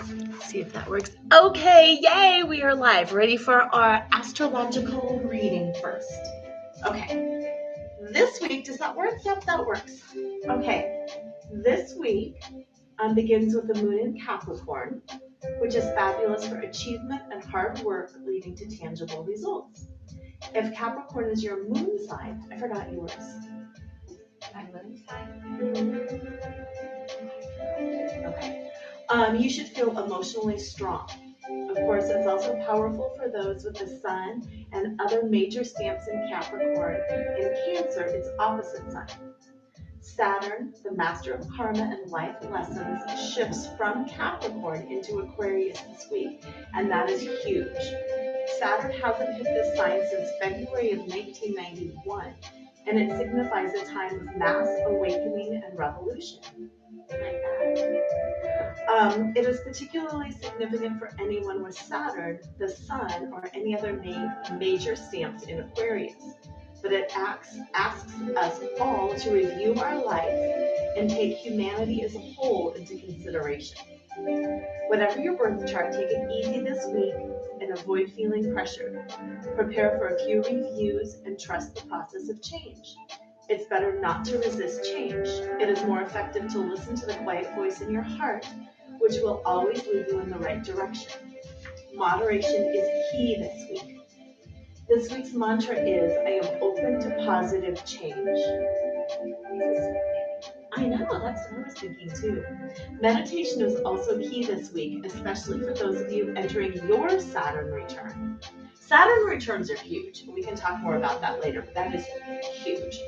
Let's see if that works. Okay, yay, we are live. Ready for our astrological reading first. Okay, this week, does that work? Yep, that works. Okay, this week begins with the moon in Capricorn, which is fabulous for achievement and hard work leading to tangible results. If Capricorn is your moon sign, I forgot yours. My moon sign? Okay. You should feel emotionally strong. Of course, it's also powerful for those with the sun and other major stamps in Capricorn. In Cancer, its opposite sign. Saturn, the master of karma and life lessons, shifts from Capricorn into Aquarius this week, and that is huge. Saturn hasn't hit this sign since February of 1991, and it signifies a time of mass awakening and revolution. Like that. It is particularly significant for anyone with Saturn, the Sun, or any other major stamps in Aquarius. But it asks us all to review our life and take humanity as a whole into consideration. Whatever your birth chart, take it easy this week and avoid feeling pressured. Prepare for a few reviews and trust the process of change. It's better not to resist change. It is more effective to listen to the quiet voice in your heart, which will always lead you in the right direction. Moderation is key this week. This week's mantra is, I am open to positive change. I know, that's what I was thinking too. Meditation is also key this week, especially for those of you entering your Saturn return. Saturn returns are huge. We can talk more about that later, but that is huge.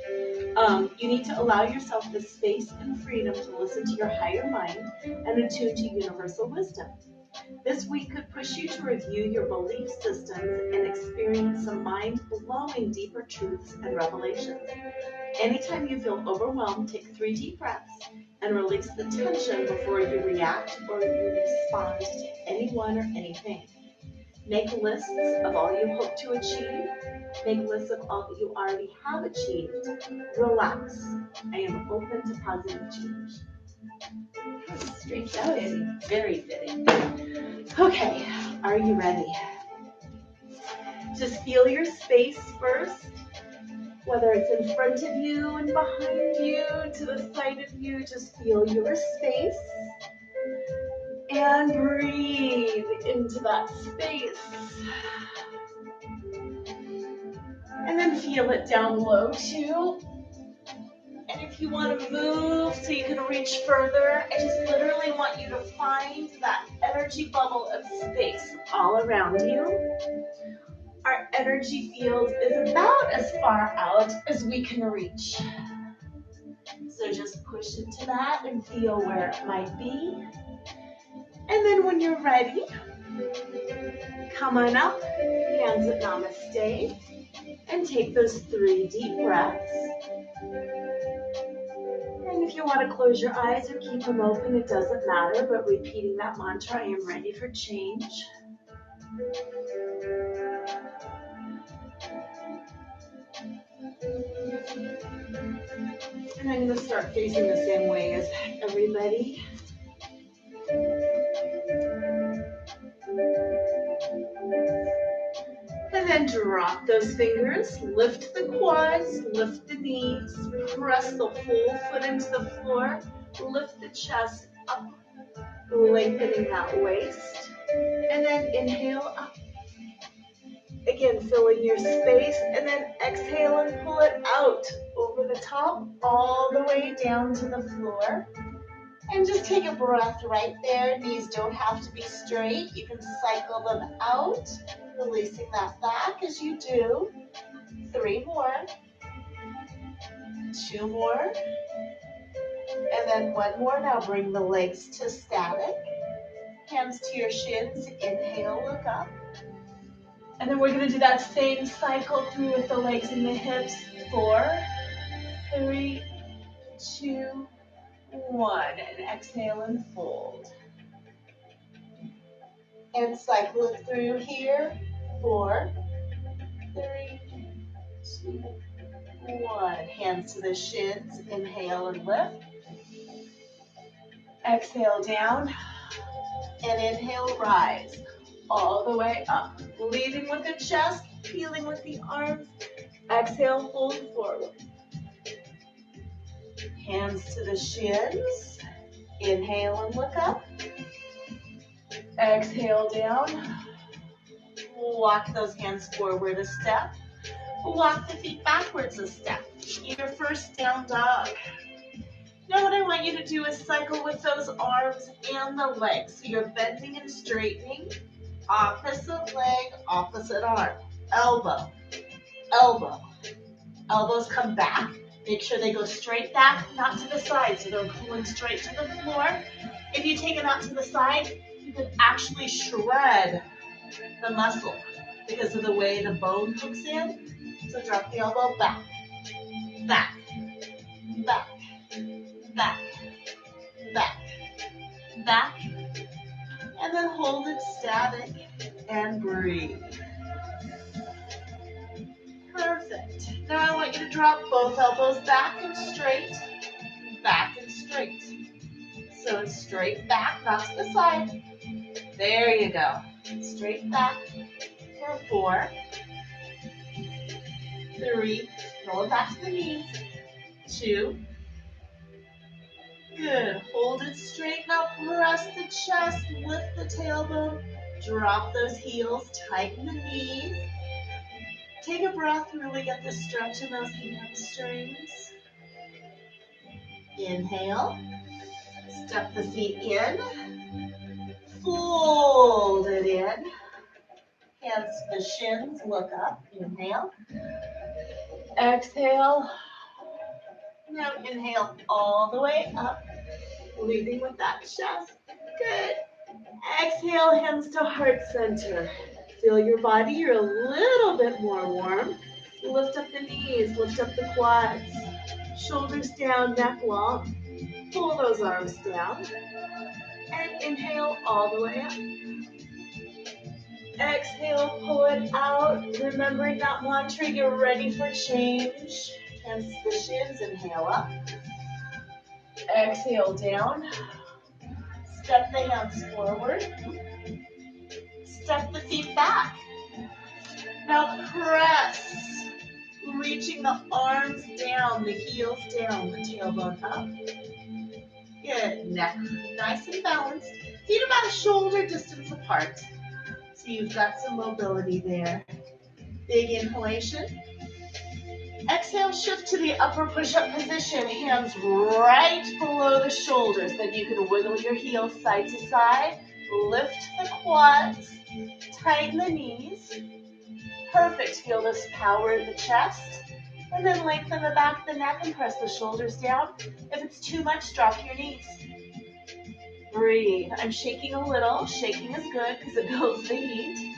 You need to allow yourself the space and freedom to listen to your higher mind and attune to universal wisdom. This week could push you to review your belief systems and experience some mind-blowing deeper truths and revelations. Anytime you feel overwhelmed, take 3 deep breaths and release the tension before you react or you respond to anyone or anything. Make lists of all you hope to achieve. Make lists of all that you already have achieved. Relax. I am open to positive change. Strange. That is very fitting. Okay, are you ready? Just feel your space first, whether it's in front of you and behind you, to the side of you, just feel your space. And breathe into that space. And then feel it down low too. And if you want to move so you can reach further, I just literally want you to find that energy bubble of space all around you. Our energy field is about as far out as we can reach. So just push into that and feel where it might be. And then when you're ready, come on up, hands at namaste, and take those 3 deep breaths. And if you want to close your eyes or keep them open, it doesn't matter, but repeating that mantra, I am ready for change. And I'm going to start facing the same way as everybody. And then drop those fingers, lift the quads, lift the knees, press the whole foot into the floor, lift the chest up, lengthening that waist, and then inhale up. Again, filling your space, and then exhale and pull it out over the top, all the way down to the floor. And just take a breath right there. Knees don't have to be straight. You can cycle them out, releasing that back as you do. 3 more. 2 more. And then 1 more. Now bring the legs to static. Hands to your shins. Inhale, look up. And then we're going to do that same cycle through with the legs and the hips. 4, 3, 2, 1, and exhale and fold. And cycle it through here. 4, 3, 2, 1. Hands to the shins. Inhale and lift. Exhale down. And inhale, rise all the way up. Leading with the chest, feeling with the arms. Exhale, fold forward. Hands to the shins. Inhale and look up. Exhale down. Walk those hands forward a step. Walk the feet backwards a step. Your first down dog. Now what I want you to do is cycle with those arms and the legs. So you're bending and straightening. Opposite leg, opposite arm. Elbow, elbow. Elbows come back. Make sure they go straight back, not to the side. So they're pulling straight to the floor. If you take it out to the side, you can actually shred the muscle because of the way the bone hooks in. So drop the elbow back, back, back, back, back, back, and then hold it static and breathe. Perfect. Now I want you to drop both elbows back and straight, back and straight. So it's straight back, not to the side. There you go. Straight back for 4, 3, roll it back to the knees, 2. Good. Hold it straight. Now press the chest, lift the tailbone, drop those heels, tighten the knees. Take a breath, really get the stretch in those hamstrings. Inhale. Step the feet in. Fold it in. Hands to the shins, look up. Inhale. Exhale. Now inhale all the way up, leading with that chest. Good. Exhale, hands to heart center. Feel your body, you're a little bit more warm. Lift up the knees, lift up the quads. Shoulders down, neck long. Pull those arms down. And inhale all the way up. Exhale, pull it out. Remembering that mantra, you're ready for change. Hands to the shins, inhale up. Exhale down. Step the hands forward. Step the feet back. Now press. Reaching the arms down, the heels down, the tailbone up. Good. Neck nice and balanced. Feet about a shoulder distance apart. So you've got some mobility there. Big inhalation. Exhale, shift to the upper push-up position. Hands right below the shoulders. Then you can wiggle your heels side to side. Lift the quads. Tighten the knees. Perfect. Feel this power in the chest. And then lengthen the back of the neck and press the shoulders down. If it's too much, drop your knees. Breathe. I'm shaking a little. Shaking is good because it builds the heat.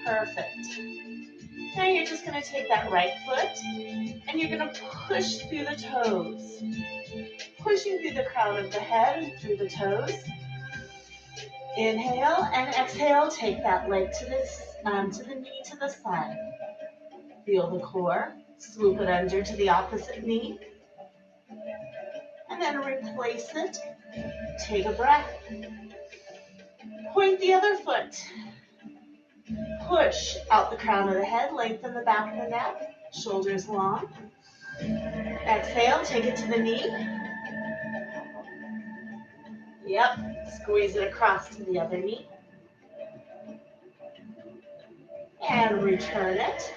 Perfect. Now you're just going to take that right foot and you're going to push through the toes. Pushing through the crown of the head, through the toes. Inhale and exhale. Take that leg to the knee to the side. Feel the core. Swoop it under to the opposite knee. And then replace it. Take a breath. Point the other foot. Push out the crown of the head, lengthen the back of the neck, shoulders long. Exhale, take it to the knee. Yep, squeeze it across to the other knee. And return it.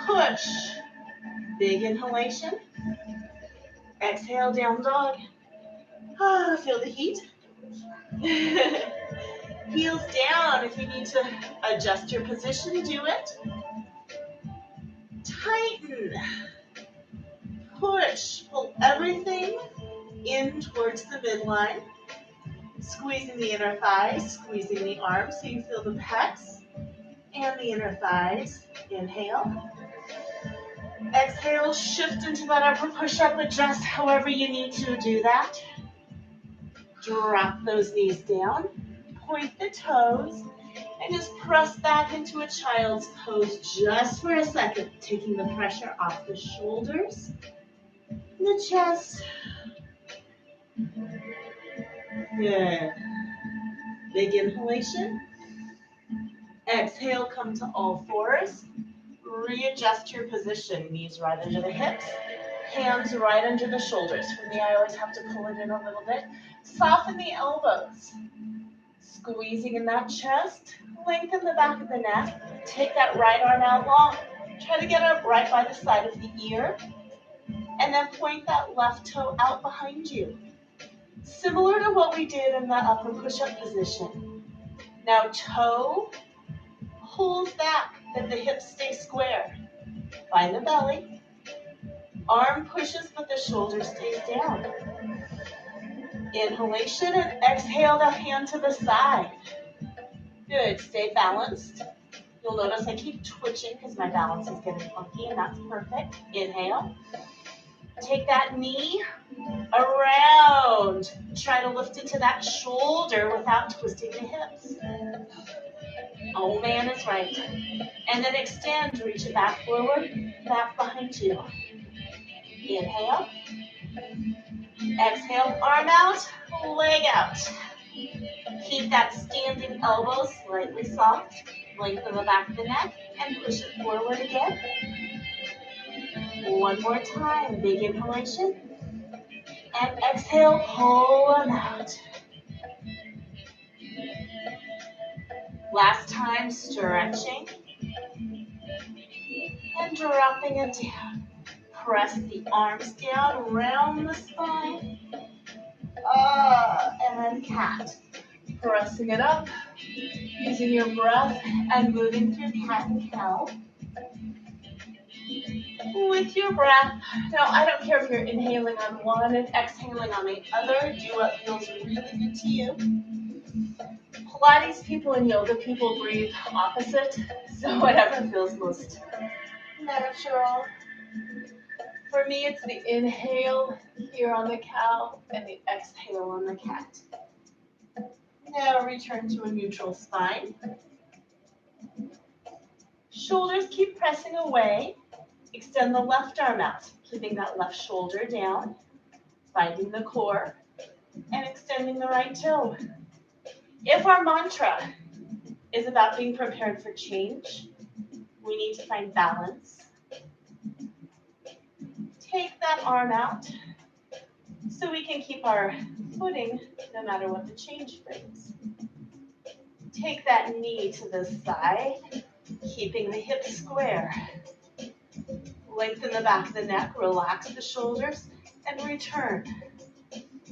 Push. Big inhalation. Exhale, down dog. Feel the heat. Heels down. If you need to adjust your position, do it. Tighten. Push. Pull everything in towards the midline. Squeezing the inner thighs, squeezing the arms so you feel the pecs and the inner thighs. Inhale. Exhale, shift into that upper push-up. Adjust however you need to do that. Drop those knees down. Point the toes. And just press back into a child's pose just for a second. Taking the pressure off the shoulders, the chest. Good. Big inhalation. Exhale, come to all fours. Readjust your position. Knees right under the hips. Hands right under the shoulders. For me, I always have to pull it in a little bit. Soften the elbows. Squeezing in that chest. Lengthen the back of the neck. Take that right arm out long. Try to get up right by the side of the ear. And then point that left toe out behind you. Similar to what we did in the upper push-up position. Now toe pulls back, that the hips stay square. Find the belly. Arm pushes, but the shoulder stays down. Inhalation and exhale the hand to the side. Good, stay balanced. You'll notice I keep twitching because my balance is getting funky, and that's perfect. Inhale. Take that knee around. Try to lift into that shoulder without twisting the hips. Oh man is right. And then extend, reach it back forward, back behind you. Inhale. Exhale, arm out, leg out. Keep that standing elbow slightly soft. Lengthen the back of the neck and push it forward again. One more time, big inhalation. And exhale, pull them out. Last time, stretching. And dropping it down. Press the arms down around the spine. And cat. Pressing it up. Using your breath and moving through cat and cow. With your breath. Now, I don't care if you're inhaling on one and exhaling on the other. Do what feels really good to you. Pilates people and yoga people breathe opposite, so whatever feels most natural. For me, it's the inhale here on the cow and the exhale on the cat. Now return to a neutral spine. Shoulders keep pressing away. Extend the left arm out, keeping that left shoulder down, finding the core, and extending the right toe. If our mantra is about being prepared for change, we need to find balance. Take that arm out so we can keep our footing no matter what the change brings. Take that knee to the side, keeping the hips square. Lengthen the back of the neck, relax the shoulders, and return.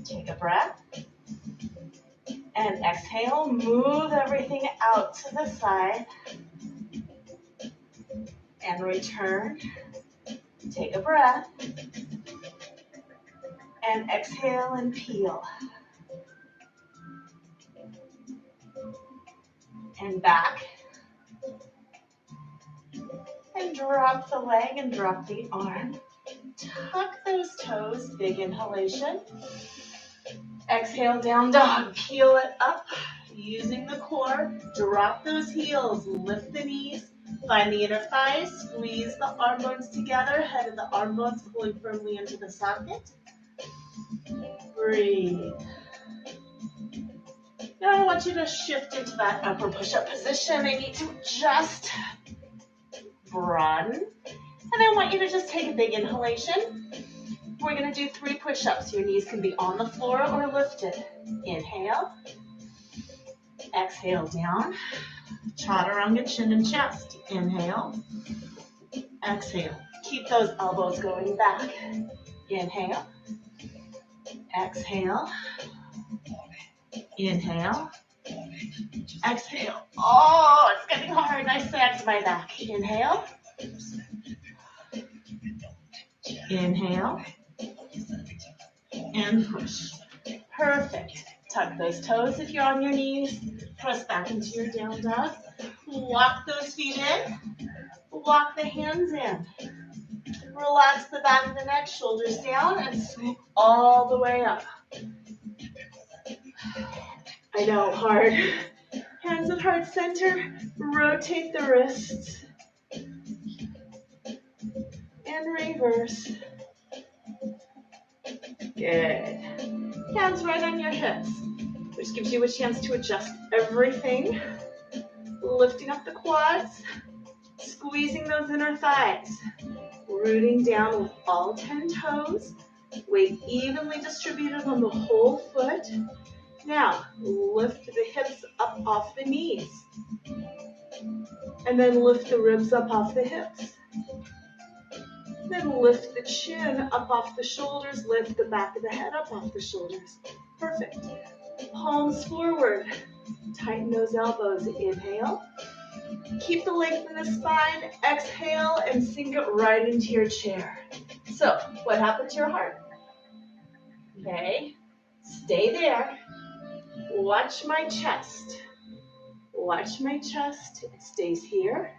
Take a breath. And exhale, move everything out to the side. And return. Take a breath. And exhale and peel. And back. And drop the leg and drop the arm. Tuck those toes, big inhalation. Exhale, down dog, peel it up. Using the core, drop those heels, lift the knees, find the inner thighs, squeeze the arm bones together, head of the arm bones pulling firmly into the socket. Breathe. Now I want you to shift into that upper push-up position. I need to just run. And I want you to just take a big inhalation. We're going to do 3 push-ups. Your knees can be on the floor or lifted. Inhale. Exhale down. Chaturanga, chin and chest. Inhale. Exhale. Keep those elbows going back. Inhale. Exhale. Inhale. Exhale. Oh, it's getting hard. I sagged my back. Inhale. Inhale. And push. Perfect. Tuck those toes if you're on your knees. Press back into your down dog. Walk those feet in. Walk the hands in. Relax the back of the neck, shoulders down, and swoop all the way up. I know, hard. Hands at heart center. Rotate the wrists. And reverse. Good. Hands right on your hips. which gives you a chance to adjust everything. Lifting up the quads, squeezing those inner thighs, rooting down with all 10 toes, weight evenly distributed on the whole foot. Now, lift the hips up off the knees, and then lift the ribs up off the hips. Then lift the chin up off the shoulders, lift the back of the head up off the shoulders. Perfect. Palms forward, tighten those elbows, inhale. Keep the length in the spine, exhale, and sink it right into your chair. So, what happened to your heart? Okay, stay there. Watch my chest. Watch my chest. It stays here.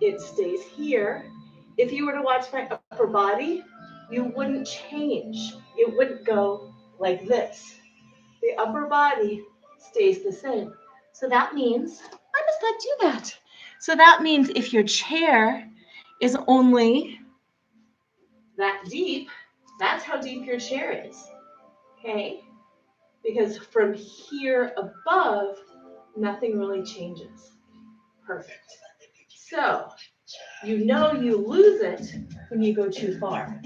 It stays here. If you were to watch my upper body, you wouldn't change. It wouldn't go like this. The upper body stays the same. So that means, why does that do that? So that means if your chair is only that deep, that's how deep your chair is, okay? Because from here above, nothing really changes. Perfect. So, you know you lose it when you go too far.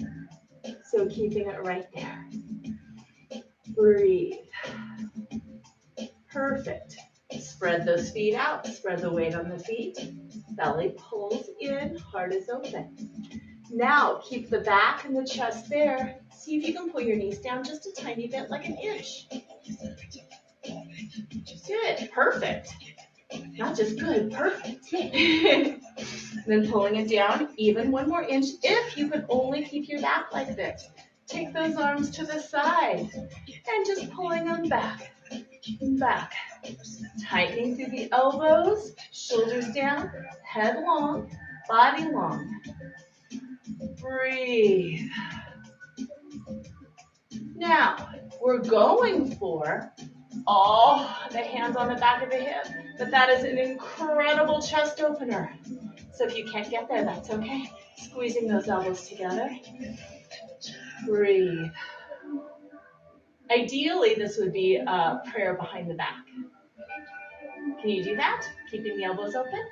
So keeping it right there. Breathe. Perfect. Spread those feet out. Spread the weight on the feet. Belly pulls in, heart is open. Now keep the back and the chest there. See if you can pull your knees down just a tiny bit, like an inch. Good, perfect. Not just good, perfect. Then pulling it down even one more inch. If you could only keep your back like this. Take those arms to the side and just pulling them back and back. Tightening through the elbows, shoulders down, head long, body long. Breathe. Now, we're going for all the hands on the back of the hip, but that is an incredible chest opener. So if you can't get there, that's okay. Squeezing those elbows together. Breathe. Ideally, this would be a prayer behind the back. Can you do that? Keeping the elbows open?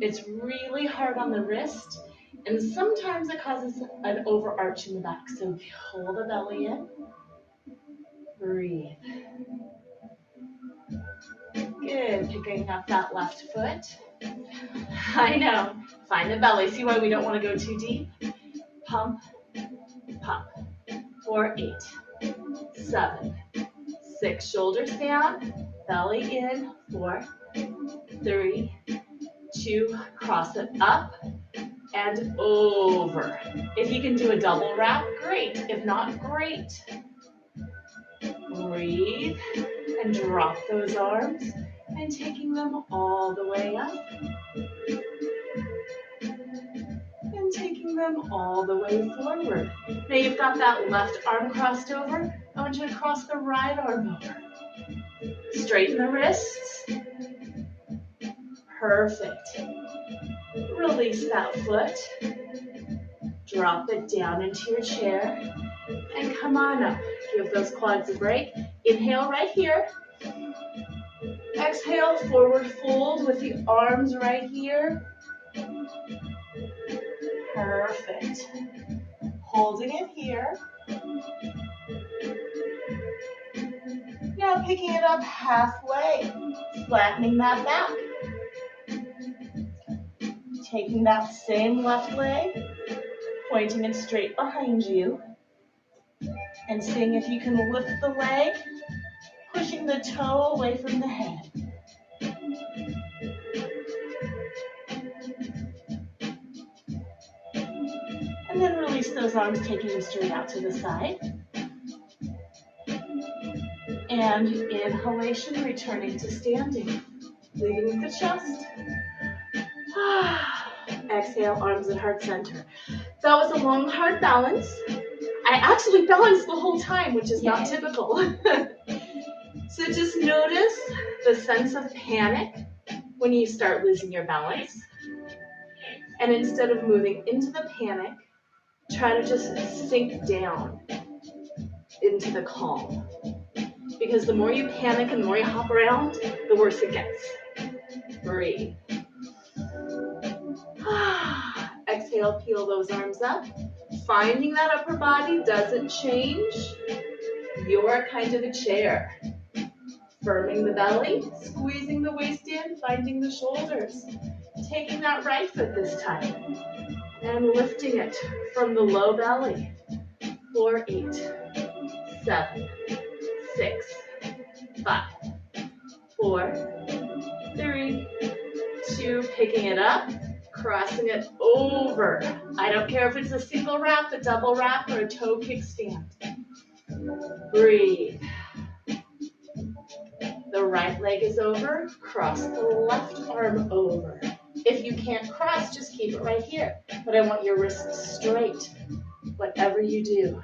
It's really hard on the wrist, and sometimes it causes an overarch in the back. So pull the belly in. Breathe. Good, picking up that left foot. I know, find the belly. See why we don't want to go too deep? Pump, pump. 4, 8, 7, 6. Shoulders down, belly in. 4, 3, 2. Cross it up and over. If you can do a double wrap, great. If not, great. Breathe and drop those arms and taking them all the way up. And taking them all the way forward. Now you've got that left arm crossed over. I want you to cross the right arm over. Straighten the wrists. Perfect. Release that foot. Drop it down into your chair. And come on up. Give those quads a break. Inhale right here. Exhale, forward fold with the arms right here. Perfect. Holding it here. Now picking it up halfway, flattening that back. Taking that same left leg, pointing it straight behind you, and seeing if you can lift the leg, pushing the toe away from the head. And then release those arms, taking them straight out to the side. And inhalation, returning to standing. Leaving with the chest. Exhale, arms at heart center. That was a long, hard balance. I actually balanced the whole time, which is not typical. So just notice the sense of panic when you start losing your balance. And instead of moving into the panic, try to just sink down into the calm. because the more you panic and the more you hop around, the worse it gets. Breathe. Exhale, peel those arms up. Finding that upper body doesn't change. You're kind of a chair. Firming the belly, squeezing the waist in, finding the shoulders. Taking that right foot this time. And lifting it from the low belly. 4, 8, 7, 6, 5, 4, 3, 2, picking it up, crossing it over. I don't care if it's a single wrap, a double wrap, or a toe kickstand. Breathe. The right leg is over, cross the left arm over. If you can't cross, just keep it right here. But I want your wrists straight, whatever you do.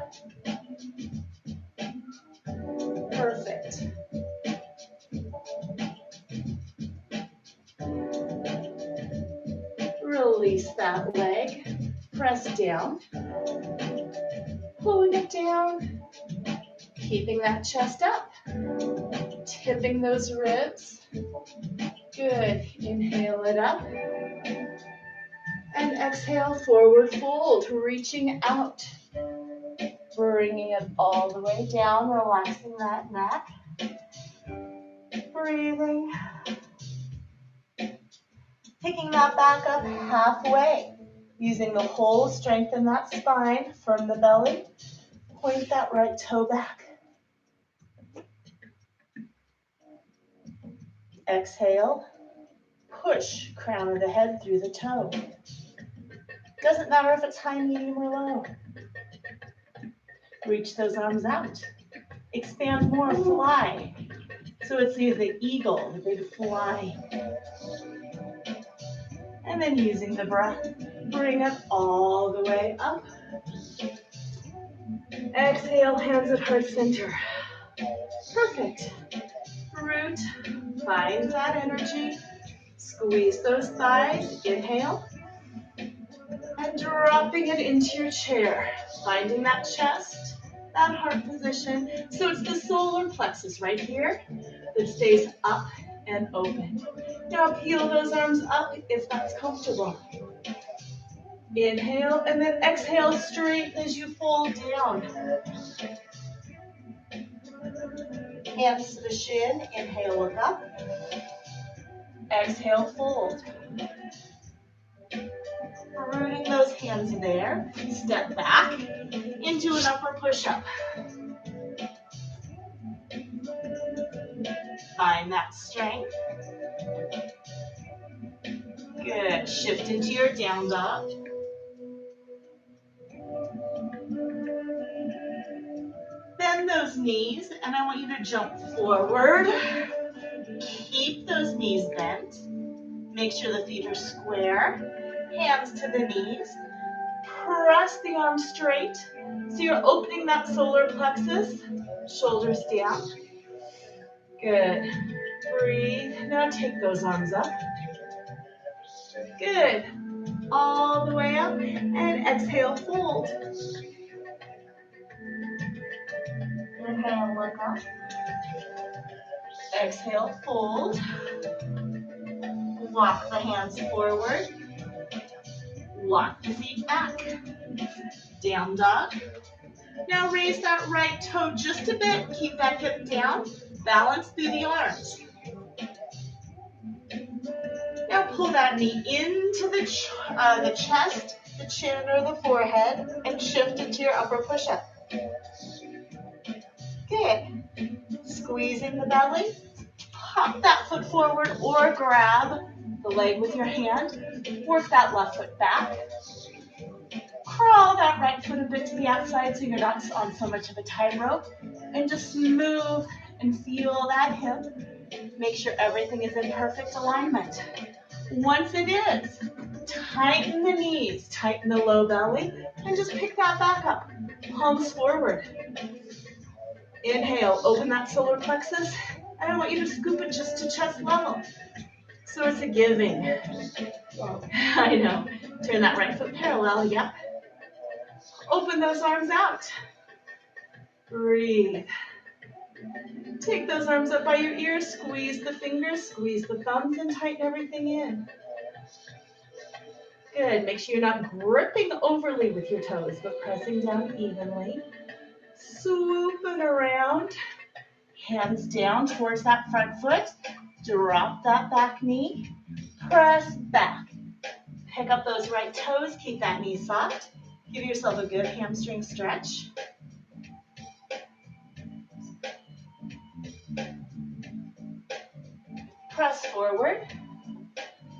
Perfect. Release that leg, press down, pulling it down, keeping that chest up, tipping those ribs. Good, inhale it up, and exhale, forward fold, reaching out, bringing it all the way down, relaxing that neck, breathing, picking that back up halfway, using the whole strength in that spine from the belly. Point that right toe back. Exhale, push crown of the head through the toe. Doesn't matter if it's high, medium, or low. Reach those arms out. Expand more, fly. So it's the eagle, the big fly. And then using the breath, bring it all the way up. Exhale, hands at heart center. Perfect. Root, find that energy. Squeeze those thighs, inhale. And dropping it into your chair. Finding that chest, that heart position. So it's the solar plexus right here that stays up and open. Now peel those arms up if that's comfortable. Inhale and then exhale, straighten as you fold down. Hands to the shin, inhale, look up. Exhale, fold. Rooting those hands there, step back into an upper push-up. Find that strength. Good, shift into your down dog. Bend those knees, and I want you to jump forward. Keep those knees bent. Make sure the feet are square. Hands to the knees. Press the arms straight. So you're opening that solar plexus. Shoulders down. Good. Breathe. Now take those arms up. Good. All the way up. And exhale, fold. Inhale, look up. Exhale, fold. Walk the hands forward. Walk the feet back. Down dog. Now raise that right toe just a bit. Keep that hip down. Balance through the arms. Now pull that knee into the chest, the chin, or the forehead, and shift into your upper push-up. Good. Squeezing the belly. Pop that foot forward or grab the leg with your hand. Work that left foot back. Crawl that right foot a bit to the outside so you're not on so much of a tightrope. And just move and feel that hip. Make sure everything is in perfect alignment. Once it is, tighten the knees, tighten the low belly, and just pick that back up. Palms forward. Inhale, open that solar plexus, and I want you to scoop it just to chest level. So it's a giving. I know. Turn that right foot parallel, yep. Open those arms out. Breathe. Take those arms up by your ears, squeeze the fingers, squeeze the thumbs, and tighten everything in. Good, make sure you're not gripping overly with your toes, but pressing down evenly. Swooping around, hands down towards that front foot. Drop that back knee, press back. Pick up those right toes, keep that knee soft. Give yourself a good hamstring stretch. Press forward,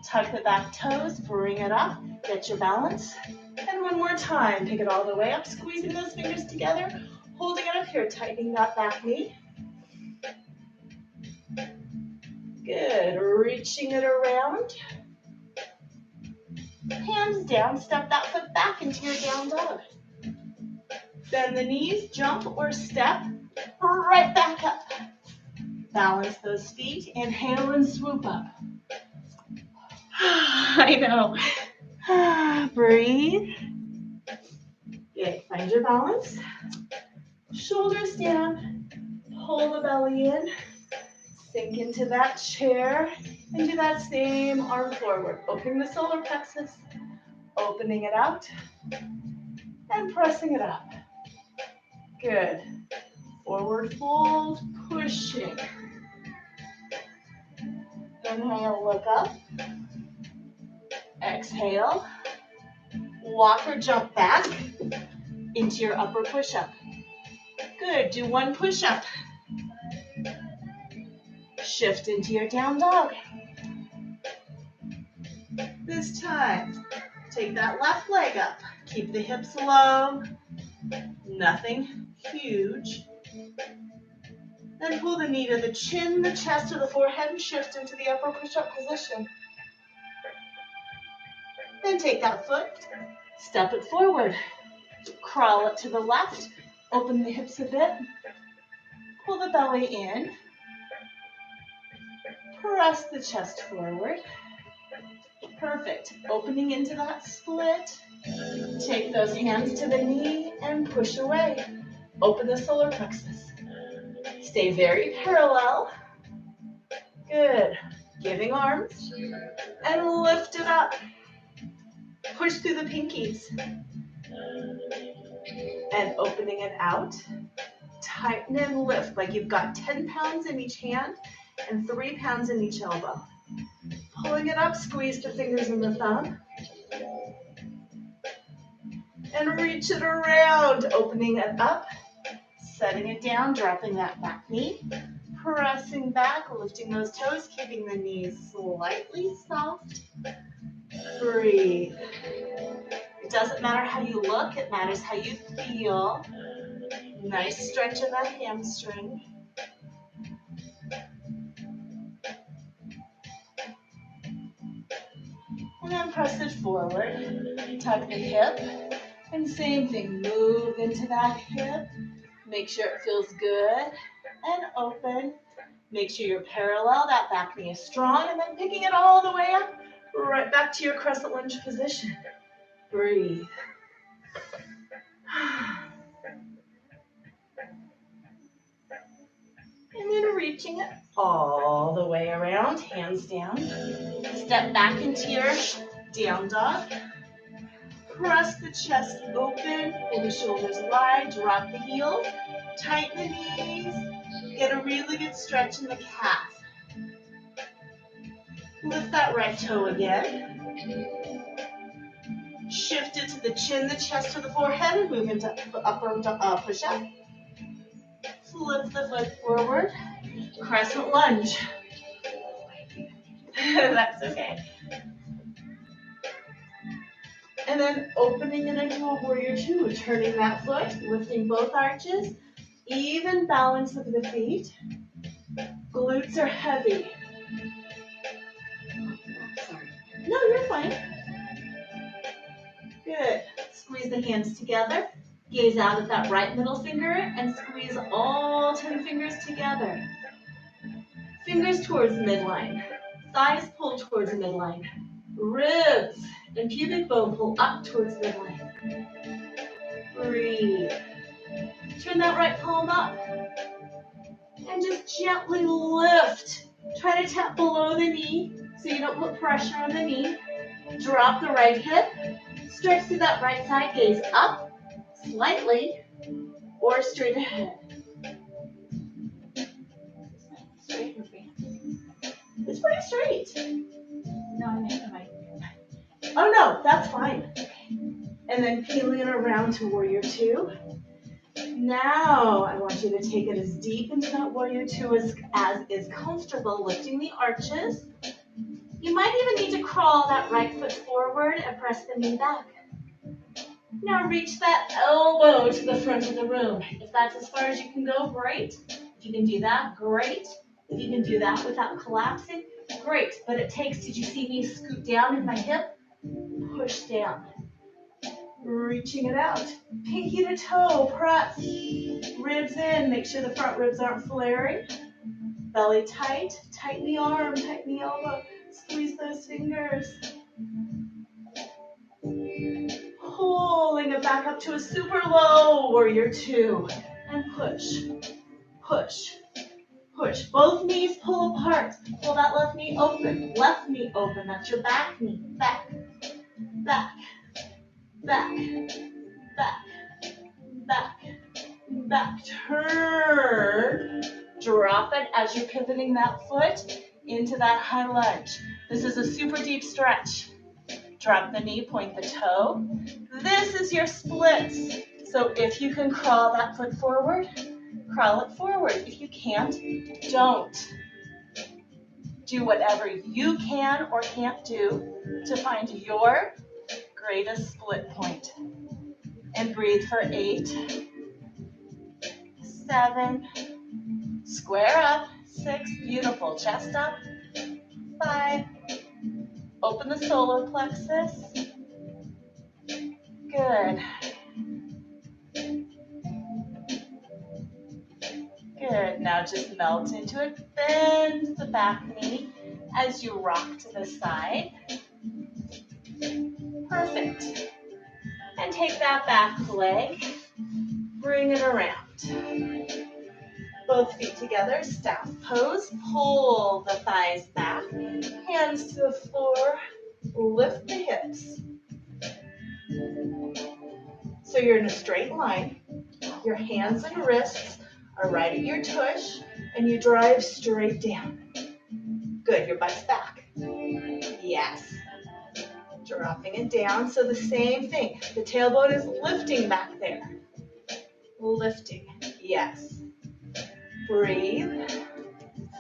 tuck the back toes, bring it up, get your balance. And one more time, pick it all the way up, squeezing those fingers together, holding it up here, tightening that back knee. Good, reaching it around. Hands down, step that foot back into your down dog. Bend the knees, jump or step right back up. Balance those feet, inhale and swoop up. I know. Breathe. Good, find your balance. Shoulders down, pull the belly in, sink into that chair, and do that same arm forward. Opening the solar plexus, opening it out, and pressing it up. Good. Forward fold, pushing. Inhale, look up. Exhale. Walk or jump back into your upper push-up. Good, do one push-up. Shift into your down dog. This time, take that left leg up. Keep the hips low. Nothing huge. Then pull the knee to the chin, the chest, or the forehead, and shift into the upper push-up position. Then take that foot, step it forward. Crawl it to the left, open the hips a bit, pull the belly in, press the chest forward. Perfect. Opening into that split. Take those hands to the knee and push away. Open the solar plexus. Stay very parallel. Good. Giving arms and lift it up. Push through the pinkies. And opening it out. Tighten and lift like you've got 10 pounds in each hand and 3 pounds in each elbow. Pulling it up, squeeze the fingers and the thumb. And reach it around, opening it up, setting it down, dropping that back knee, pressing back, lifting those toes, keeping the knees slightly soft. Breathe. It doesn't matter how you look, it matters how you feel. Nice stretch of that hamstring. And then press it forward, tuck the hip, and same thing, move into that hip, make sure it feels good, and open. Make sure you're parallel, that back knee is strong, and then picking it all the way up, right back to your crescent lunge position. Breathe. And then reaching it all the way around, hands down. Step back into your down dog. Press the chest open, pull the shoulders wide, drop the heels, tighten the knees, get a really good stretch in the calf. Lift that right toe again. Shift it to the chin, the chest, to the forehead, and move into upper push-up. Flip the foot forward, crescent lunge. That's okay. And then opening it into a warrior two, turning that foot, lifting both arches, even balance with the feet. Glutes are heavy. Sorry. No, you're fine. Good. Squeeze the hands together. Gaze out at that right middle finger and squeeze all 10 fingers together. Fingers towards midline. Thighs pull towards midline. Ribs and pubic bone pull up towards midline. Breathe. Turn that right palm up And just gently lift. Try to tap below the knee so you don't put pressure on the knee. Drop the right hip. Stretch through that right side. Gaze up slightly or straight ahead. Straight or bend? It's pretty straight. No, I meant the right. Oh no, that's fine. And then peeling it around to warrior two. Now I want you to take it as deep into that warrior two as is comfortable, lifting the arches. You might even need to crawl that right foot forward and press the knee back. Now reach that elbow to the front of the room. If that's as far as you can go, great. If you can do that, great. If you can do that without collapsing, great. But it takes, did you see me scoot down in my hip? Push down. Reaching it out. Pinky to toe, press. Ribs in, make sure the front ribs aren't flaring. Belly tight, tighten the arm, tighten the elbow. Squeeze those fingers. Pulling it back up to a super low warrior two. And push, push, push. Both knees pull apart. Pull that left knee open. Left knee open. That's your back knee. Back, back, back, back, back, back. Turn. Drop it as you're pivoting that foot into that high lunge. This is a super deep stretch. Drop the knee, point the toe. This is your splits. So if you can crawl that foot forward, crawl it forward. If you can't, don't. Do whatever you can or can't do to find your greatest split point. And breathe for 8, 7, square up, 6, beautiful, chest up, 5, open the solar plexus, good. Good, now just melt into it, bend the back knee as you rock to the side. Perfect. And take that back leg, bring it around. Both feet together, staff pose, pull the thighs back, hands to the floor, lift the hips. So you're in a straight line, your hands and wrists are right at your tush, and you drive straight down. Good, your butt's back. Yes. Dropping it down, so the same thing. The tailbone is lifting back there. Lifting, yes. Breathe.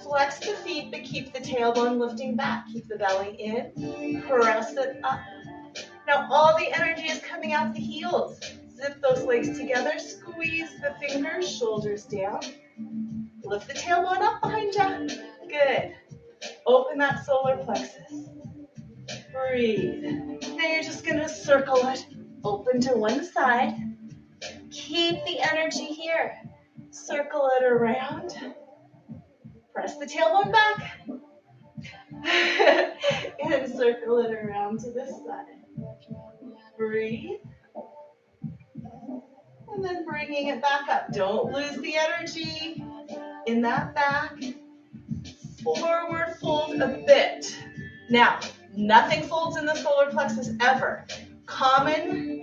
Flex the feet, but keep the tailbone lifting back. Keep the belly in. Press it up. Now all the energy is coming out the heels. Zip those legs together. Squeeze the fingers, shoulders down. Lift the tailbone up behind you. Good. Open that solar plexus. Breathe. Now you're just going to circle it. Open to one side. Keep the energy here. Circle it around. Press the tailbone back. And circle it around to this side. Breathe. And then bringing it back up. Don't lose the energy in that back. Forward fold a bit. Now, nothing folds in the solar plexus ever. Common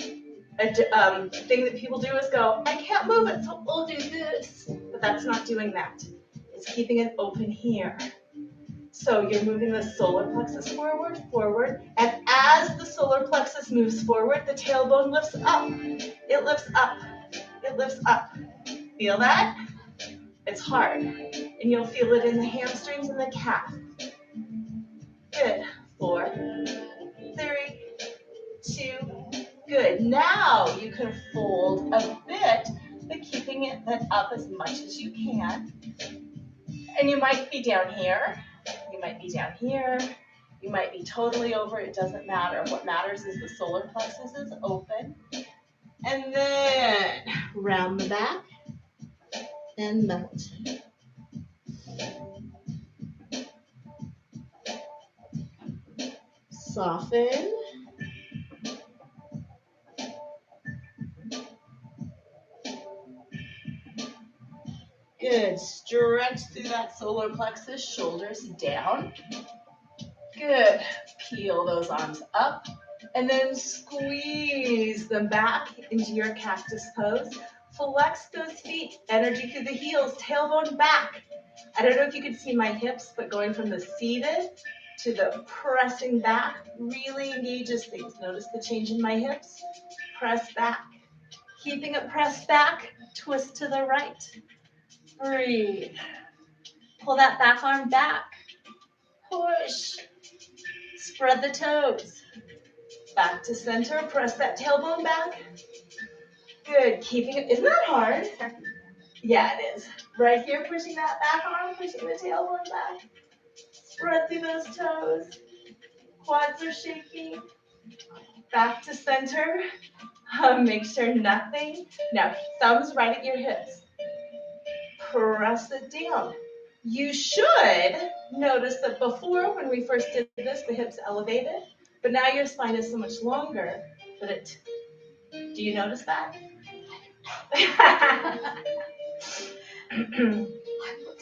thing that people do is go, I can't move it, so I'll do this. But that's not doing that. It's keeping it open here. So you're moving the solar plexus forward, forward, and as the solar plexus moves forward, the tailbone lifts up. It lifts up. It lifts up. Feel that? It's hard. And you'll feel it in the hamstrings and the calf. Good. 4, 3, 2, good. Now you can fold a bit, but keeping it up as much as you can. And you might be down here. You might be down here. You might be totally over. It doesn't matter. What matters is the solar plexus is open. And then round the back and melt. Soften. Good. Good. Stretch through that solar plexus, shoulders down. Good. Peel those arms up and then squeeze them back into your cactus pose. Flex those feet, energy through the heels, tailbone back. I don't know if you can see my hips, but going from the seated to the pressing back really engages things. Notice the change in my hips. Press back. Keeping it pressed back, twist to the right. Breathe. Pull that back arm back. Push. Spread the toes. Back to center. Press that tailbone back. Good. Keeping it. Isn't that hard? Yeah, it is. Right here, pushing that back arm, pushing the tailbone back. Spread through those toes. Quads are shaking. Back to center. Make sure nothing. Now, thumbs right at your hips. Press it down. You should notice that before, when we first did this, the hips elevated, but now your spine is so much longer that it, do you notice that?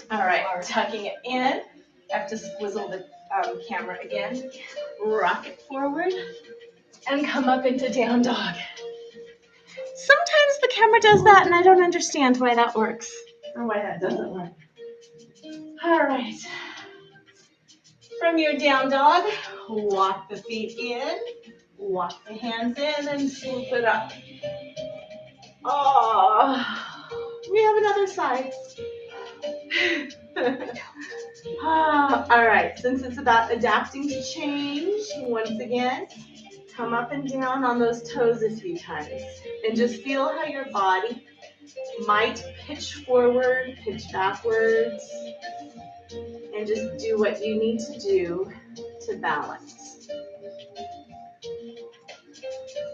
All right, tucking it in. I have to squizzle the camera again. Rock it forward and come up into down dog. Sometimes the camera does that and I don't understand why that works or why that doesn't work. All right. From your down dog, walk the feet in, walk the hands in and swoop it up. Oh, we have another side. All right, since it's about adapting to change, once again, come up and down on those toes a few times and just feel how your body might pitch forward, pitch backwards, and just do what you need to do to balance.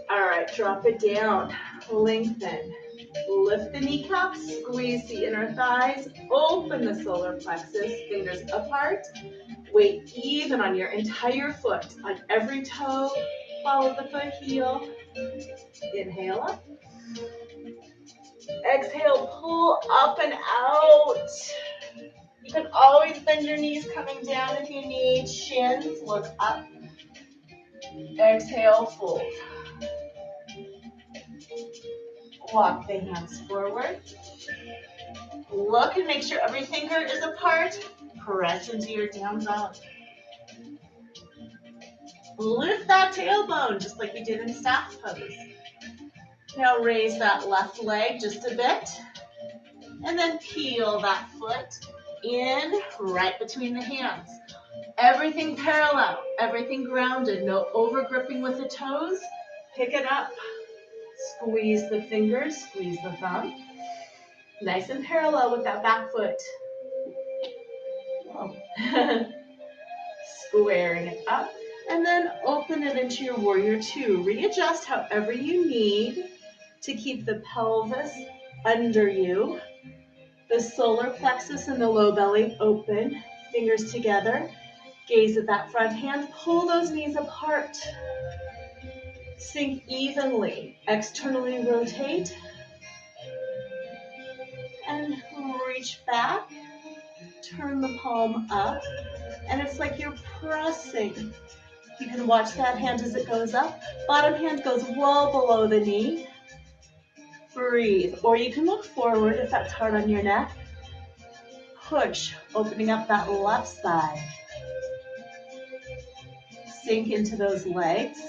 All right, drop it down, lengthen. Lift the kneecaps, squeeze the inner thighs, open the solar plexus, fingers apart. Weight even on your entire foot, on every toe, follow the foot heel. Inhale up. Exhale, pull up and out. You can always bend your knees coming down if you need. Shins, look up. Exhale, fold. Walk the hands forward. Look and make sure every finger is apart. Press into your down dog. Lift that tailbone just like we did in staff pose. Now raise that left leg just a bit. And then peel that foot in right between the hands. Everything parallel, everything grounded. No over gripping with the toes. Pick it up. Squeeze the fingers, squeeze the thumb. Nice and parallel with that back foot. Oh. Squaring it up. And then open it into your warrior two. Readjust however you need to keep the pelvis under you. The solar plexus and the low belly open. Fingers together. Gaze at that front hand. Pull those knees apart. Sink evenly. Externally rotate. And reach back. Turn the palm up. And it's like you're pressing. You can watch that hand as it goes up. Bottom hand goes well below the knee. Breathe. Or you can look forward if that's hard on your neck. Push, opening up that left side. Sink into those legs.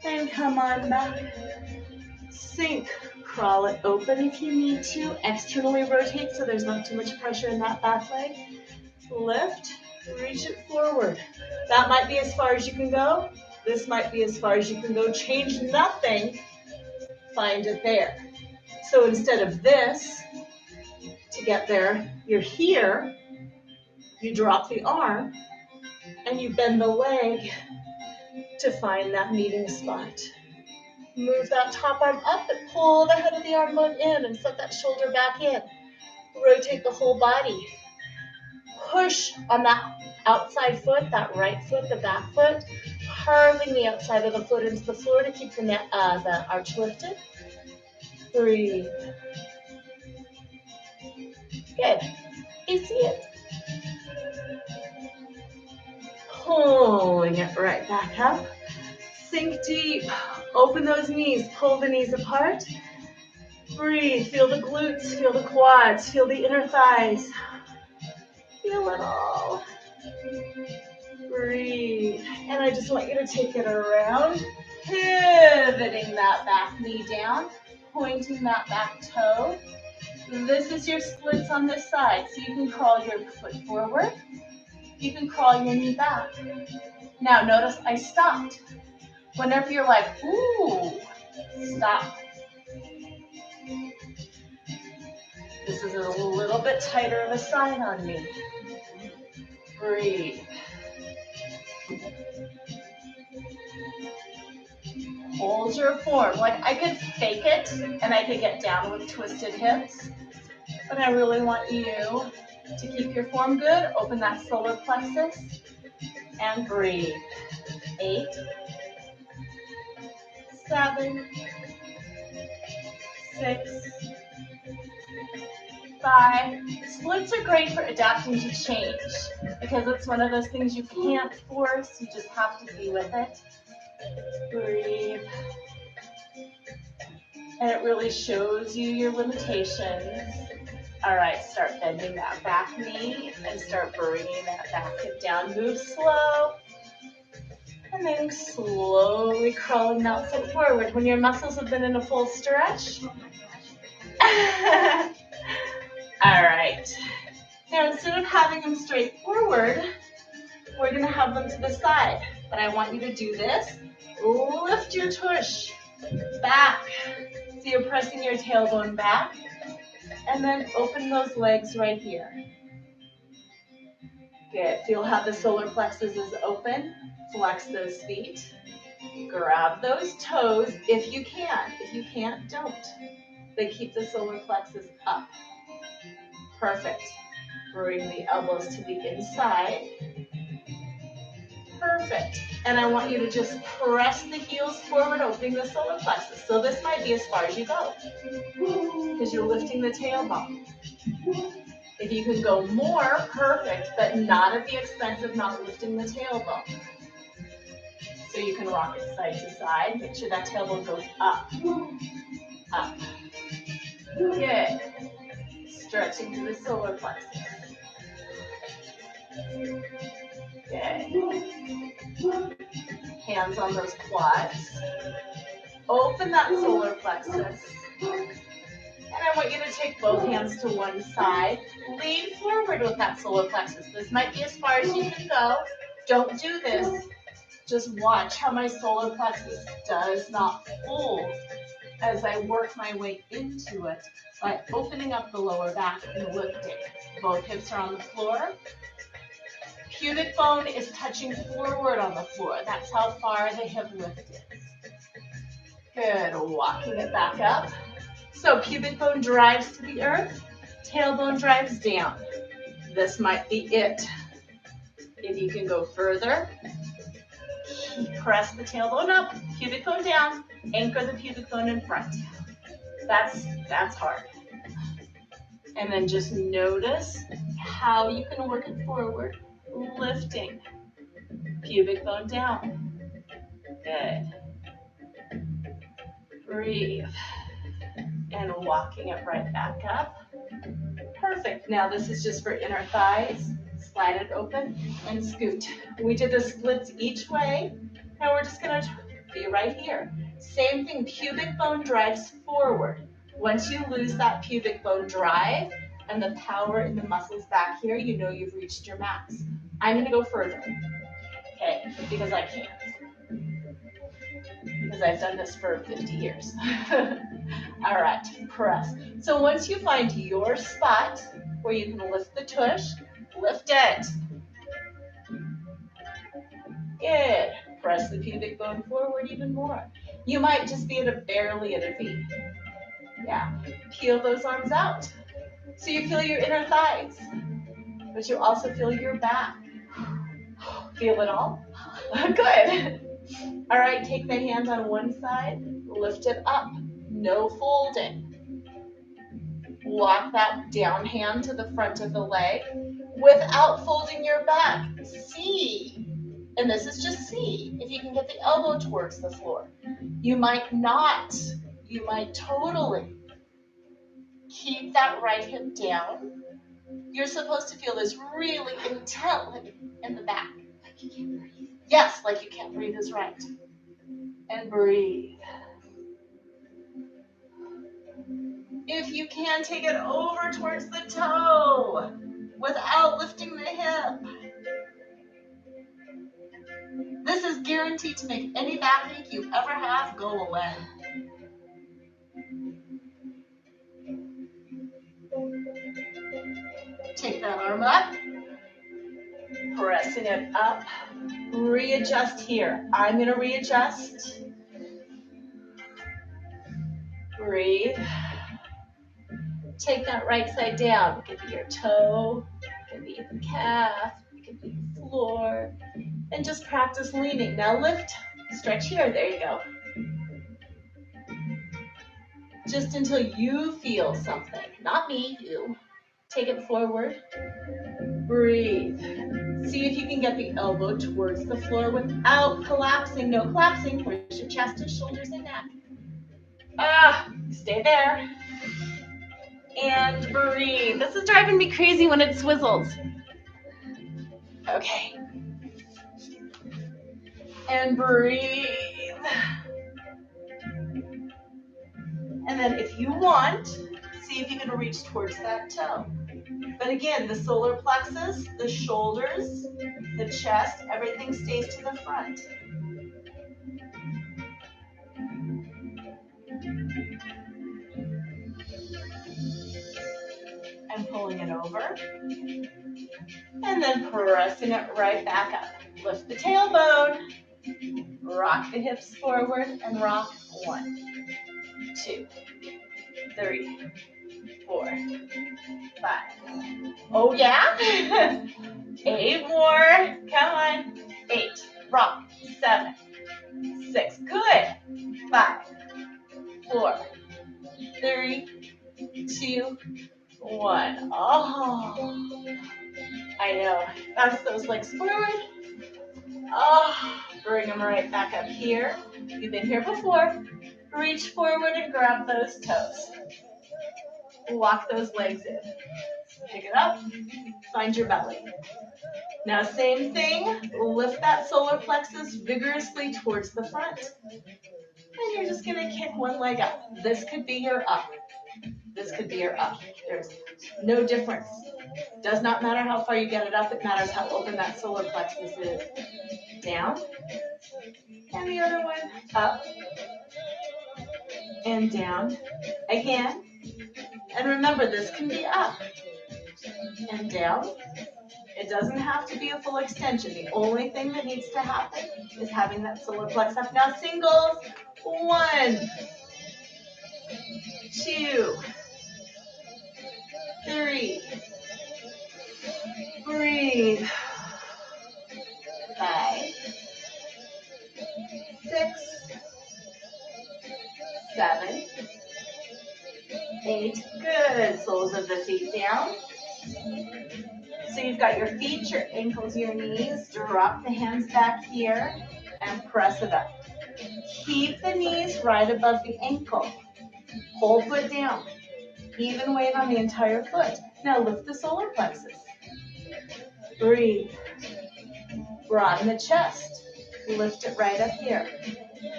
And come on back. Sink. Crawl it open if you need to. Externally rotate so there's not too much pressure in that back leg. Lift. Reach it forward. That might be as far as you can go. This might be as far as you can go. Change nothing. Find it there. So instead of this, to get there, you're here. You drop the arm, and you bend the leg to find that meeting spot. Move that top arm up and pull the head of the arm bone in and set that shoulder back in. Rotate the whole body. Push on that outside foot, that right foot, the back foot, carving the outside of the foot into the floor to keep the arch lifted. Breathe. Good. You see it? Pulling it right back up. Sink deep. Open those knees. Pull the knees apart. Breathe. Feel the glutes. Feel the quads. Feel the inner thighs. Feel it all. Breathe. And I just want you to take it around. Pivoting that back knee down. Pointing that back toe. This is your splits on this side. So you can crawl your foot forward. You can crawl your knee back. Now notice I stopped. Whenever you're like, ooh, stop. This is a little bit tighter of a side on me. Breathe. Hold your form. Like I could fake it and I could get down with twisted hips, but I really want you to keep your form good. Open that solar plexus and breathe. 8, 7, 6, 5. Splits are great for adapting to change because it's one of those things you can't force, you just have to be with it. Breathe. And it really shows you your limitations. All right, start bending that back knee and start bringing that back hip down. Move slow. And then slowly crawling that foot forward. When your muscles have been in a full stretch. All right. Now, instead of having them straight forward, we're going to have them to the side. But I want you to do this. Lift your tush back. So you're pressing your tailbone back. And then open those legs right here. Good. Feel how the solar plexus is open. Flex those feet. Grab those toes if you can. If you can't, don't. They keep the solar plexus up. Perfect. Bring the elbows to the inside. Perfect. And I want you to just press the heels forward, opening the solar plexus. So this might be as far as you go because you're lifting the tailbone. If you can go more, perfect, but not at the expense of not lifting the tailbone. So you can rock it side to side. Make sure that tailbone goes up. Up. Good. Stretching through the solar plexus. Good. Hands on those quads. Open that solar plexus. And I want you to take both hands to one side. Lean forward with that solar plexus. This might be as far as you can go. Don't do this. Just watch how my solar plexus does not fold as I work my way into it by opening up the lower back and lifting. Both hips are on the floor. Pubic bone is touching forward on the floor. That's how far the hip lift is. Good. Walking it back up. So pubic bone drives to the earth. Tailbone drives down. This might be it. If you can go further, press the tailbone up, pubic bone down, anchor the pubic bone in front. That's hard. And then just notice how you can work it forward, lifting, pubic bone down. Good. Breathe. And walking it right back up. Perfect. Now this is just for inner thighs. Slide it open and scoot. We did the splits each way. Now we're just going to be right here. Same thing, pubic bone drives forward. Once you lose that pubic bone drive and the power in the muscles back here, you know you've reached your max. I'm going to go further, okay, because I can. Because I've done this for 50 years. All right, press. So once you find your spot where you can lift the tush, lift it. Good. Press the pubic bone forward even more. You might just be barely at a V. Yeah. Peel those arms out. So you feel your inner thighs, but you also feel your back. Feel it all? Good. All right, take the hand on one side, lift it up. No folding. Walk that down hand to the front of the leg without folding your back. See, and this is just see, if you can get the elbow towards the floor. You might not, you might totally. Keep that right hip down. You're supposed to feel this really intently in the back. Like you can't breathe. Yes, like you can't breathe is right. And breathe. If you can, take it over towards the toe without lifting the hip. This is guaranteed to make any backache you ever have go away. Take that arm up, pressing it up. Readjust here. I'm going to readjust. Breathe. Take that right side down. It could be your toe, it could be the calf, it could be the floor. And just practice leaning. Now lift, stretch here. There you go. Just until you feel something. Not me, you. Take it forward. Breathe. See if you can get the elbow towards the floor without collapsing. No collapsing. Push your chest and shoulders and neck. Stay there. And breathe. This is driving me crazy when it swizzles. Okay. And breathe. And then if you want, see if you can reach towards that toe. But again, the solar plexus, the shoulders, the chest, everything stays to the front. I'm pulling it over. And then pressing it right back up. Lift the tailbone. Rock the hips forward and rock. 1, 2, 3, 4, 5. Oh yeah? 8 more. Come on. 8. Rock. 7, 6. Good. 5, 4, 3, 2, 1. Oh, I know. Bounce those legs forward. Oh, bring them right back up here. You've been here before. Reach forward and grab those toes. Walk those legs in. Pick it up. Find your belly. Now same thing. Lift that solar plexus vigorously towards the front. And you're just going to kick one leg up. This could be your up. This could be your up. There's no difference. Does not matter how far you get it up. It matters how open that solar plexus is. Down. And the other one up. And down. Again. And remember, this can be up. And down. It doesn't have to be a full extension. The only thing that needs to happen is having that solar plex up. Now singles. 1, 2, 3. Breathe. 5, 6, 7, 8. Good. Soles of the feet down. So you've got your feet, your ankles, your knees. Drop the hands back here and press it up. Keep the knees right above the ankle. Whole foot down. Even weight on the entire foot. Now lift the solar plexus. Breathe. Broaden the chest. Lift it right up here.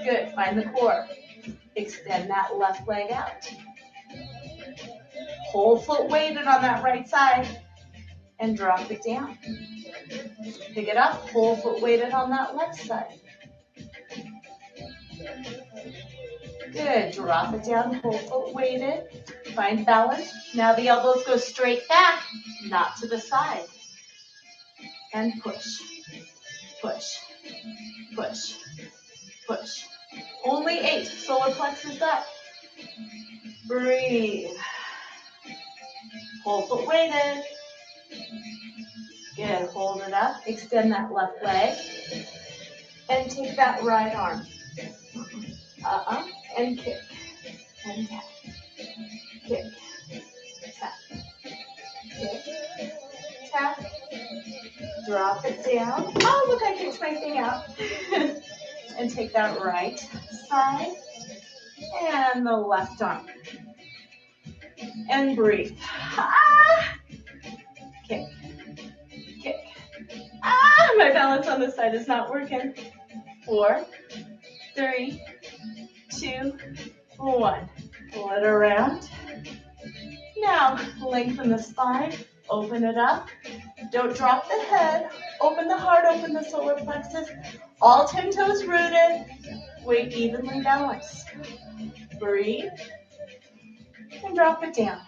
Good. Find the core. Extend that left leg out. Whole foot weighted on that right side. And drop it down. Pick it up. Whole foot weighted on that left side. Good. Drop it down. Whole foot weighted. Find balance. Now the elbows go straight back, not to the side. And push. Push. Push. Push. Only 8. Solar plexus up. Breathe. Whole foot weighted. Good. Hold it up. Extend that left leg. And take that right arm. And kick. And tap. Kick. tap. Drop it down. Oh, look, I kicked my thing out. And take that right side and the left arm. And breathe. Ah! Kick. Kick. Ah, my balance on this side is not working. 4, 3, 2, 1. Pull it around. Now, lengthen the spine. Open it up. Don't drop the head. Open the heart, open the solar plexus. All 10 toes rooted. Weight evenly balanced. Breathe. And drop it down.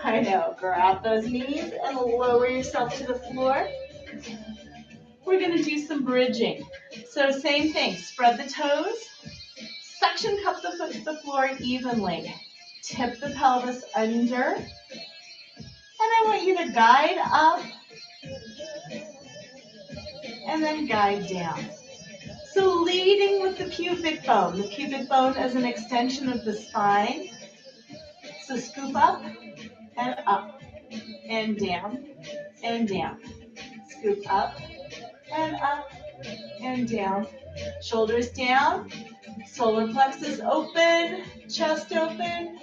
I know. Grab those knees and lower yourself to the floor. We're going to do some bridging. So same thing. Spread the toes. Suction cup the foot to the floor evenly. Tip the pelvis under. And I want you to guide up and then guide down. So leading with the pubic bone. The pubic bone is an extension of the spine. So scoop up and down and down. Scoop up and down. Shoulders down. Solar plexus open. Chest open.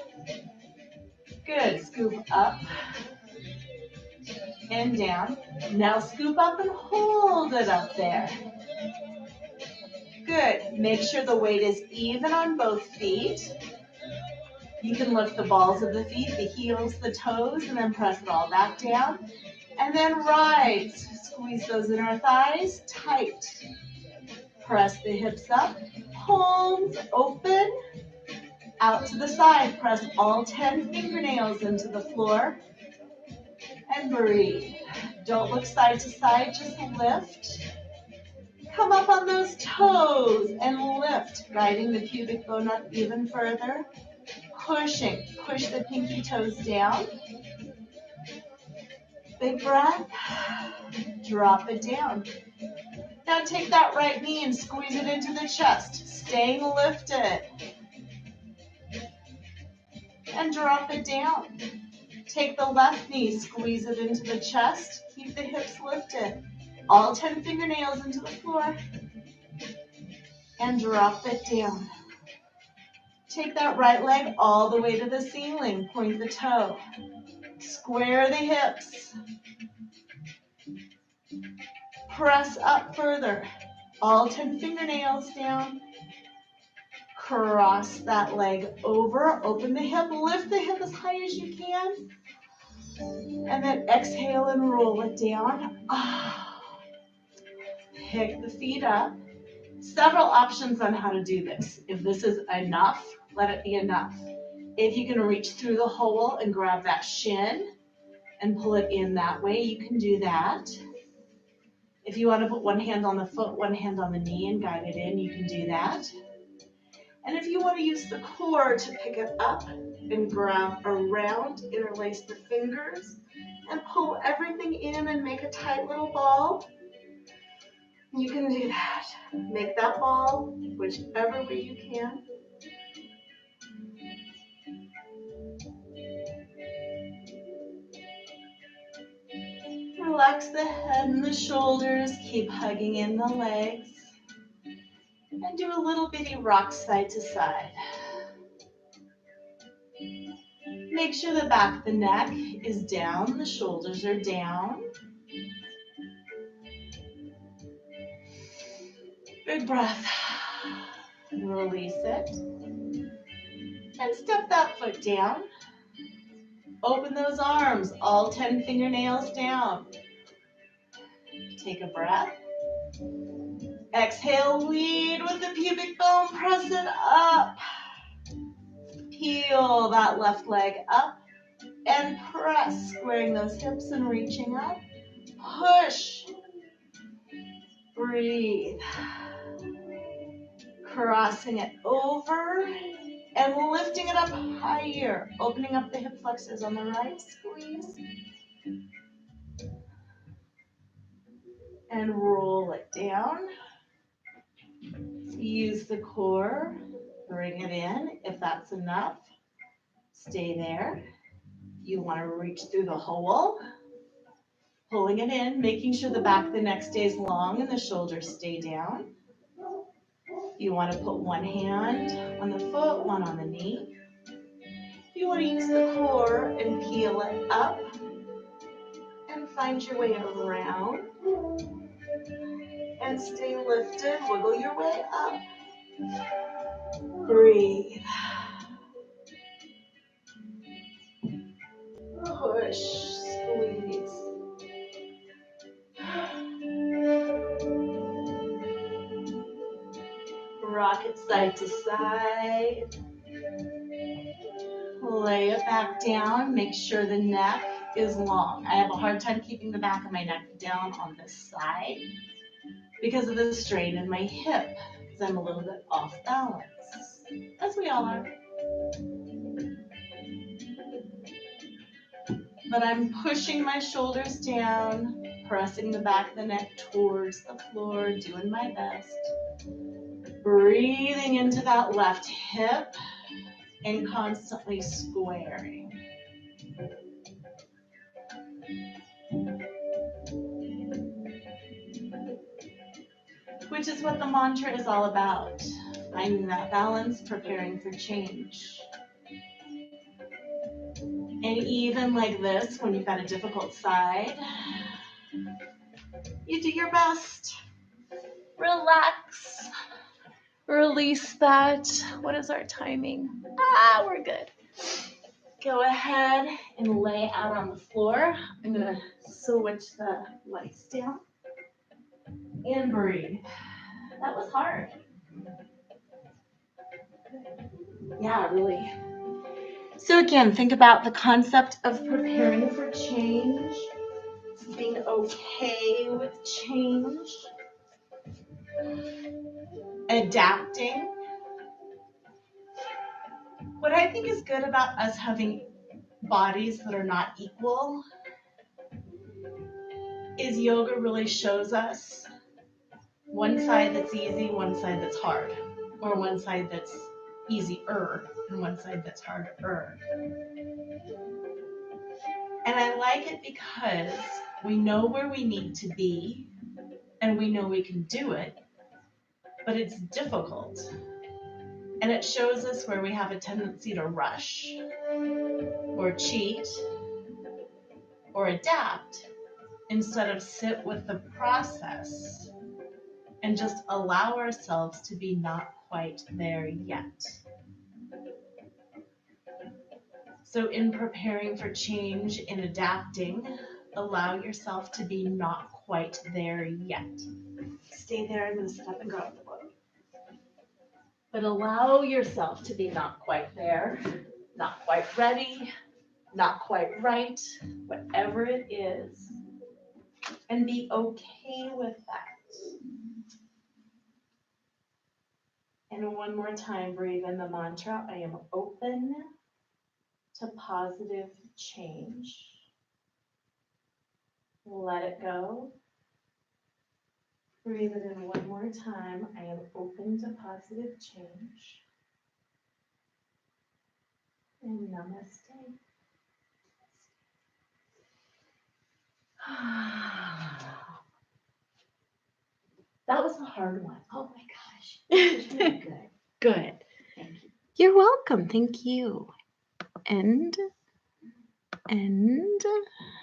Good. Scoop up and down. Now scoop up and hold it up there. Good. Make sure the weight is even on both feet. You can lift the balls of the feet, the heels, the toes, and then press it all back down. And then rise. Squeeze those inner thighs tight. Press the hips up. Palms open. Out to the side. Press all 10 fingernails into the floor. And breathe. Don't look side to side, just lift. Come up on those toes and lift, guiding the pubic bone up even further. Pushing. Push the pinky toes down. Big breath. Drop it down. Now take that right knee and squeeze it into the chest, staying lifted. And drop it down. Take the left knee, squeeze it into the chest, keep the hips lifted. All 10 fingernails into the floor. And drop it down. Take that right leg all the way to the ceiling. Point the toe. Square the hips. Press up further. All 10 fingernails down. Cross that leg over. Open the hip. Lift the hip as high as you can. And then exhale and roll it down. Pick the feet up. Several options on how to do this. If this is enough, let it be enough. If you can reach through the hole and grab that shin and pull it in that way, you can do that. If you want to put one hand on the foot, one hand on the knee and guide it in, you can do that. And if you want to use the core to pick it up and grab around, interlace the fingers, and pull everything in and make a tight little ball, you can do that. Make that ball whichever way you can. Relax the head and the shoulders. Keep hugging in the legs. And do a little bitty rock side to side. Make sure the back of the neck is down. The shoulders are down. Big breath. Release it. And step that foot down. Open those arms, all 10 fingernails down. Take a breath. Exhale, lead with the pubic bone, press it up. Peel that left leg up and press, squaring those hips and reaching up. Push. Breathe. Crossing it over and lifting it up higher. Opening up the hip flexors on the right, squeeze. And roll it down. Use the core, bring it in. If that's enough, stay there. You want to reach through the hole, pulling it in, making sure the back of the neck stays long and the shoulders stay down. You want to put one hand on the foot, one on the knee. You want to use the core and peel it up and find your way around. And stay lifted, wiggle your way up. Breathe. Push, squeeze. Rock it side to side. Lay it back down. Make sure the neck is long. I have a hard time keeping the back of my neck down on this side because of the strain in my hip, because I'm a little bit off balance, as we all are. But I'm pushing my shoulders down, pressing the back of the neck towards the floor, doing my best. Breathing into that left hip and constantly squaring. Which is what the mantra is all about. Finding that balance, preparing for change. And even like this, when you've got a difficult side, you do your best. Relax. Release that. What is our timing? We're good. Go ahead and lay out on the floor. I'm going to switch the lights down. And breathe. That was hard. Yeah, really. So again, think about the concept of preparing for change, being okay with change, adapting. What I think is good about us having bodies that are not equal is yoga really shows us one side that's easy, one side that's hard, or one side that's easier and one side that's harder. And I like it because we know where we need to be and we know we can do it, but it's difficult. And it shows us where we have a tendency to rush or cheat or adapt instead of sit with the process and just allow ourselves to be not quite there yet. So in preparing for change, in adapting, allow yourself to be not quite there yet. Stay there, I'm going to sit up and grab the book. But allow yourself to be not quite there, not quite ready, not quite right, whatever it is, and be okay with that. And one more time, breathe in the mantra, I am open to positive change. Let it go. Breathe it in one more time. I am open to positive change. And namaste. That was a hard one. Oh my gosh. This is really good. Good. Thank you. You're welcome. Thank you. And